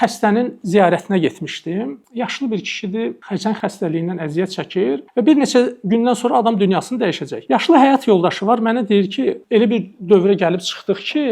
xəstənin ziyarətinə getmişdim. Yaşlı bir kişidir, xərçəng xəstəliyindən əziyyət çəkir və bir neçə gündən sonra adam dünyasını dəyişəcək. Yaşlı həyat yoldaşı var, mənə deyir ki, elə bir dövrə gəlib çıxdıq ki,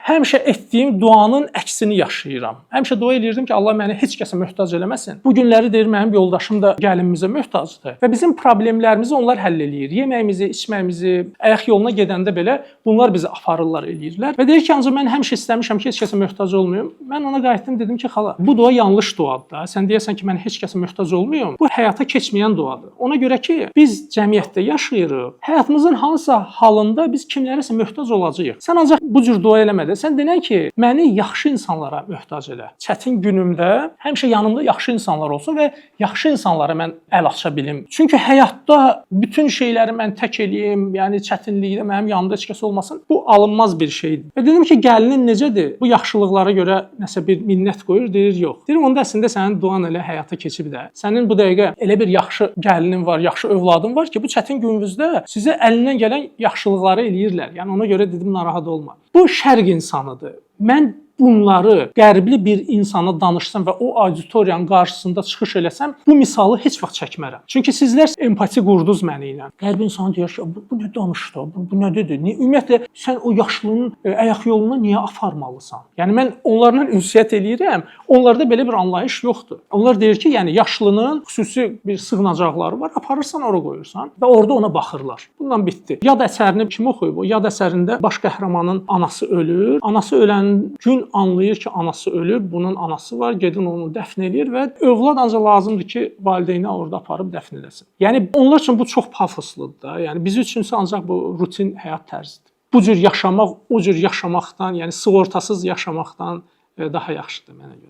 həmişə etdiyim duanın əksini yaşayıram. Həmişə dua eləyirdim ki, Allah məni heç kəsə möhtac eləməsin. Bu günləri deyir mənim yoldaşım da gəlinimizə möhtacdır və bizim problemlərimizi onlar həll eləyir. Yeməyimizi, içməyimizi, ayaq yoluna gedəndə belə bunlar bizi aparırlar, eləyirlər. Və deyir ki, ancaq mən həmişə istəmişəm ki, heç kəsə möhtac olmayım. Mən ona qayıtdım, dedim ki, xala, bu dua yanlış duadır da. Sən deyəsən ki, mən heç kəsə möhtac olmayım. Bu həyata keçməyən duadır. Ona görə ki, biz cəmiyyətdə yaşayırıq. Həyatımızın hansısa halında biz kimlərəsə möhtac olacağıq. Sən ancaq bu cür dua eləmədə. Sən denən ki, məni yaxşı insanlara möhtac elə. Çətin günümdə həmişə yanımda yaxşı insanlar olsun və yaxşı insanlara mən əl aça bilim. Çünki həyatda bütün şeyləri mən tək eləyim, yəni çətinlikdə mənim yanımda heç kəs olmasın. Bu alınmaz bir şeydir. Və dedim ki, gəlinin necədir? Bu yaxşılıqlara görə nəsə bir minnət qoyur, deyir, yox. Deyirəm, onda əslində sənin duan elə həyata keçib də. Sənin bu dəqiqə elə bir yaxşı gəlinin var, yaxşı övladın var ki, bu çətin gününüzdə sizə əlindən gələn yaxşılıqları eləyirlər. Yəni ona görə dedim, narahat olma. Bu şərq insanıdır. Mən bunları qərbli bir insana danışsam və o auditoriyanın qarşısında çıxış eləsəm, bu misalı heç vaxt çəkmərəm. Çünki sizlər empati qurdunuz məni ilə. Qərb insanı deyir ki, bu nə danışdı, bu nə dedi? Ümumiyyətlə, sən o yaşlının ayaq yoluna niyə aparmalısan? Yəni, mən onlarla ünsiyyət eləyirəm, onlarda belə bir anlayış yoxdur. Onlar deyir ki, yəni yaşlının xüsusi bir sığınacaqları var, aparırsan, ora qoyursan və orada ona baxırlar. Bundan bitdi. Yad əsərini kim oxuyub? O yad əsərində baş qəhrəmanın anası ölür. Anası ölən gün anlayır ki, anası ölür, bunun anası var, gedin onu dəfn eləyir və övlad ancaq lazımdır ki, valideyni orada aparıb dəfn eləsin. Yəni, onlar üçün bu çox pafosludur da. Yəni, biz üçünsə ancaq bu rutin həyat tərzidir. Bu cür yaşamaq, o cür yaşamaqdan, yəni sığortasız yaşamaqdan daha yaxşıdır mənə görə.